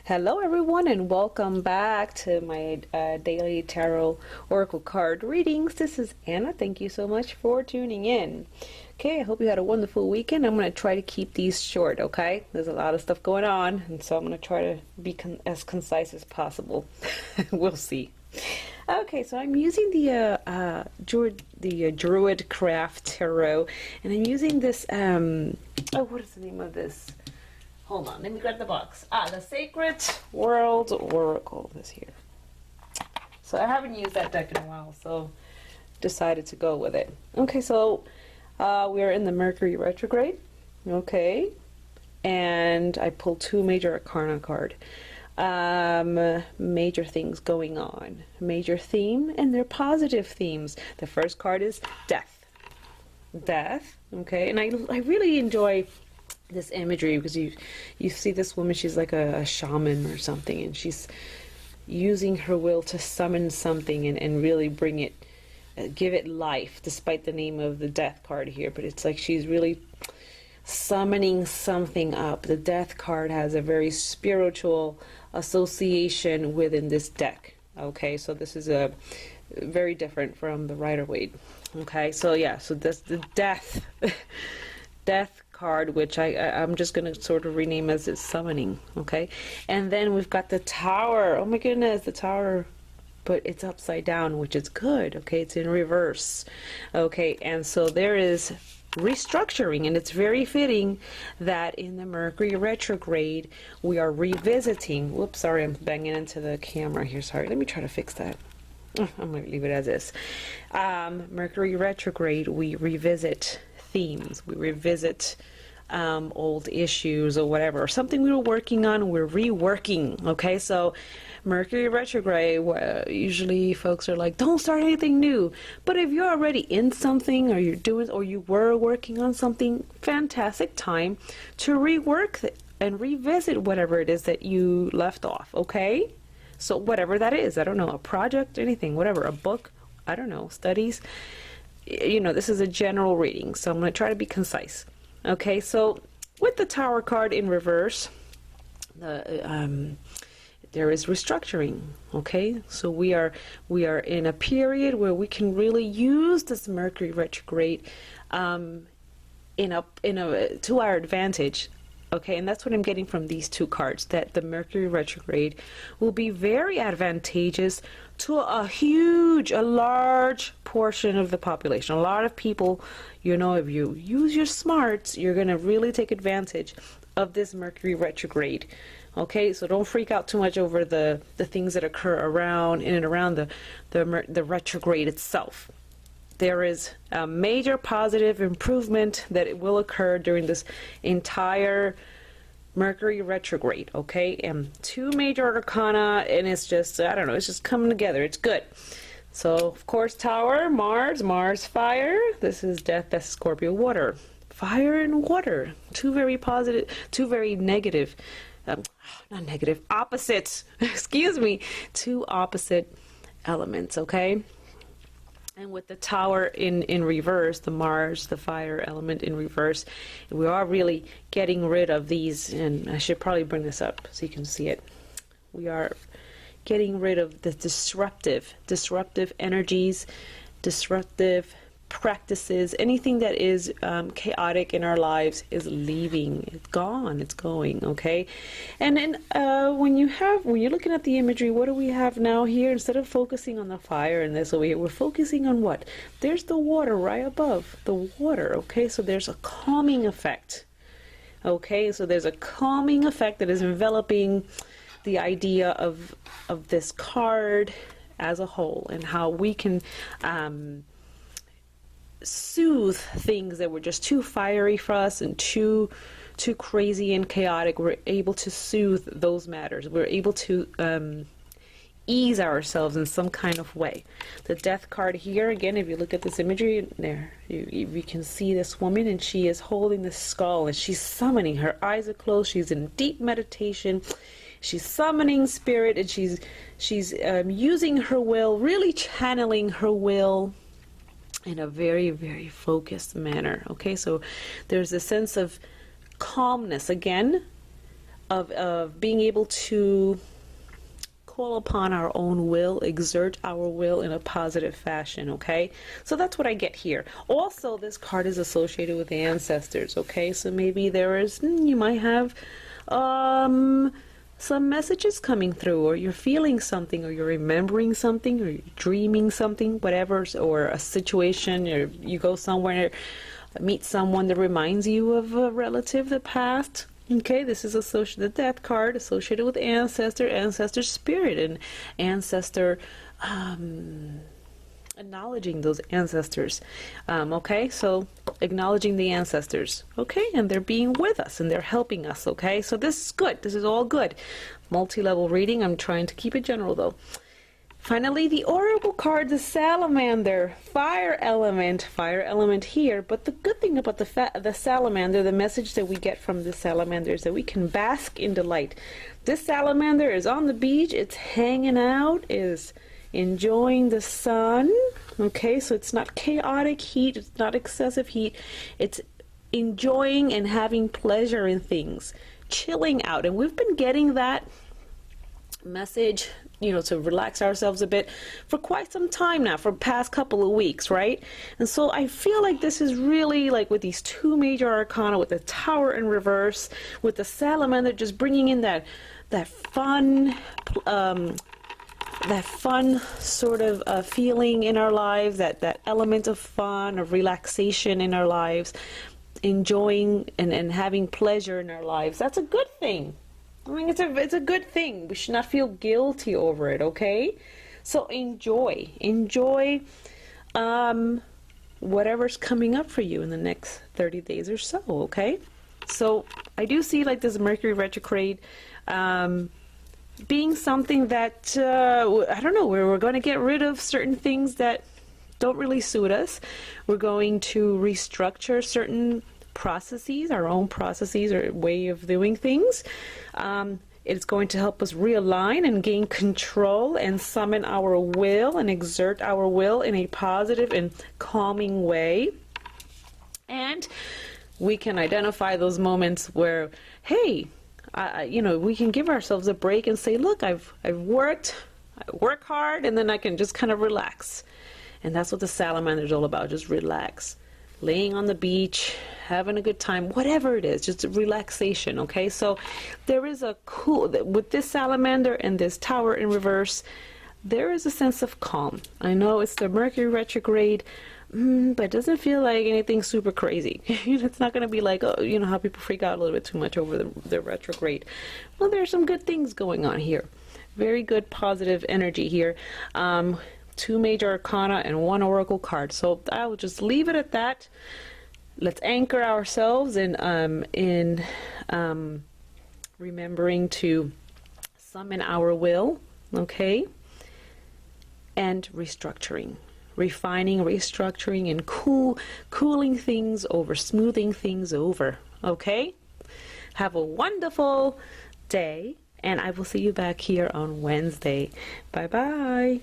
Hello, everyone, and welcome back to my daily tarot oracle card readings. This is Anna. Thank you so much for tuning in. Okay, I hope you had a wonderful weekend. I'm going to try to keep these short, okay? There's a lot of stuff going on, and so I'm going to try to be as concise as possible. We'll see. Okay, so I'm using the Druid Craft Tarot, and I'm using this, what is the name of this? Hold on, let me grab the box. The Sacred World Oracle is here. So I haven't used that deck in a while, so decided to go with it. Okay, so we're in the Mercury retrograde. Okay, and I pulled two major arcana card. Major things going on. Major theme, and they're positive themes. The first card is death. Death, okay, and I really enjoy this imagery because you see this woman, she's like a shaman or something, and she's using her will to summon something and really bring it, give it life, despite the name of the death card here. But it's like she's really summoning something up. The death card has a very spiritual association within this deck. Okay, so this is a very different from the Rider-Waite. Okay, so yeah, so that's the death death card, which I'm just going to sort of rename as it's summoning. Okay, and then we've got the Tower. Oh my goodness, the Tower, but it's upside down, which is good. Okay, it's in reverse. Okay, and so there is restructuring, and it's very fitting that in the Mercury retrograde we are revisiting. Whoops, sorry, I'm banging into the camera here. Sorry, let me try to fix that. I'm going to leave it as is. Mercury retrograde, we revisit themes, we revisit old issues or whatever, or something we were working on, we're reworking. Okay, so Mercury retrograde, usually folks are like, don't start anything new. But if you're already in something, or you're doing, or you were working on something, fantastic time to rework and revisit whatever it is that you left off. Okay, so whatever that is, I don't know, a project, anything, whatever, a book, I don't know, studies. You know, this is a general reading, so I'm going to try to be concise. Okay, so with the Tower card in reverse, there is restructuring. Okay, so we are in a period where we can really use this Mercury retrograde to our advantage. Okay, and that's what I'm getting from these two cards, that the Mercury retrograde will be very advantageous to a large portion of the population. A lot of people, you know, if you use your smarts, you're going to really take advantage of this Mercury retrograde. Okay, so don't freak out too much over the things that occur around, in and around the retrograde itself. There is a major positive improvement that it will occur during this entire Mercury retrograde. Okay, and two major arcana, and it's just, I don't know, it's just coming together. It's good. So of course, Tower, Mars fire. This is death, that's Scorpio water. Fire and water, two very positive, two very negative, not negative, opposites, excuse me, two opposite elements. Okay, and with the Tower in reverse, the Mars, the fire element in reverse, we are really getting rid of these, and I should probably bring this up so you can see it. We are getting rid of the disruptive energies, disruptive practices. Anything that is chaotic in our lives is leaving. It's gone. It's going. Okay, and then when you're looking at the imagery, what do we have now here? Instead of focusing on the fire and this over here, we're focusing on what? There's the water right above the water. Okay, so there's a calming effect. Okay, so there's a calming effect that is enveloping the idea of this card as a whole, and how we can soothe things that were just too fiery for us and too crazy and chaotic. We're able to soothe those matters. We're able to ease ourselves in some kind of way. The death card here, again, if you look at this imagery there, you can see this woman, and she is holding the skull, and she's summoning. Her eyes are closed. She's in deep meditation. She's summoning spirit, and she's using her will, really channeling her will in a very, very focused manner. Okay, so there's a sense of calmness, again, of being able to call upon our own will, exert our will in a positive fashion, okay? So that's what I get here. Also, this card is associated with ancestors, okay? So maybe you might have some messages coming through, or you're feeling something, or you're remembering something, or you're dreaming something, whatever, or a situation, or you go somewhere, meet someone that reminds you of a relative that passed. Okay, this is the death card associated with ancestor spirit, and ancestor, acknowledging those ancestors. Okay, so acknowledging the ancestors. Okay, and they're being with us and they're helping us. Okay, so this is good. This is all good. Multi-level reading. I'm trying to keep it general though. Finally, the oracle card, the salamander, fire element here. But the good thing about the salamander, the message that we get from the salamander is that we can bask in delight. This salamander is on the beach, it's hanging out, is enjoying the sun. Okay, so it's not chaotic heat, it's not excessive heat. It's enjoying and having pleasure in things, chilling out. And we've been getting that message, to relax ourselves a bit for quite some time now, for the past couple of weeks, right? And so I feel like this is really like with these two major arcana, with the Tower in reverse, with the salamander just bringing in that fun sort of feeling in our lives, that element of fun, of relaxation in our lives, enjoying and having pleasure in our lives. That's a good thing. I mean, it's a good thing. We should not feel guilty over it, okay? So enjoy whatever's coming up for you in the next 30 days or so, okay? So I do see like this Mercury retrograde being something that, I don't know, we're going to get rid of certain things that don't really suit us. We're going to restructure certain processes, our own processes or way of doing things. It's going to help us realign and gain control and summon our will and exert our will in a positive and calming way. And we can identify those moments where, hey, we can give ourselves a break and say, look, I work hard, and then I can just kind of relax. And that's what the salamander is all about, just relax. Laying on the beach, having a good time, whatever it is, just relaxation, okay? So there is with this salamander and this Tower in reverse, there is a sense of calm. I know it's the Mercury retrograde, but it doesn't feel like anything super crazy. It's not going to be like, how people freak out a little bit too much over the retrograde. Well, there's some good things going on here. Very good positive energy here. Two major arcana and one oracle card. So I will just leave it at that. Let's anchor ourselves in remembering to summon our will, okay? And restructuring, refining, restructuring, and cooling things over, smoothing things over, okay? Have a wonderful day, and I will see you back here on Wednesday. Bye-bye.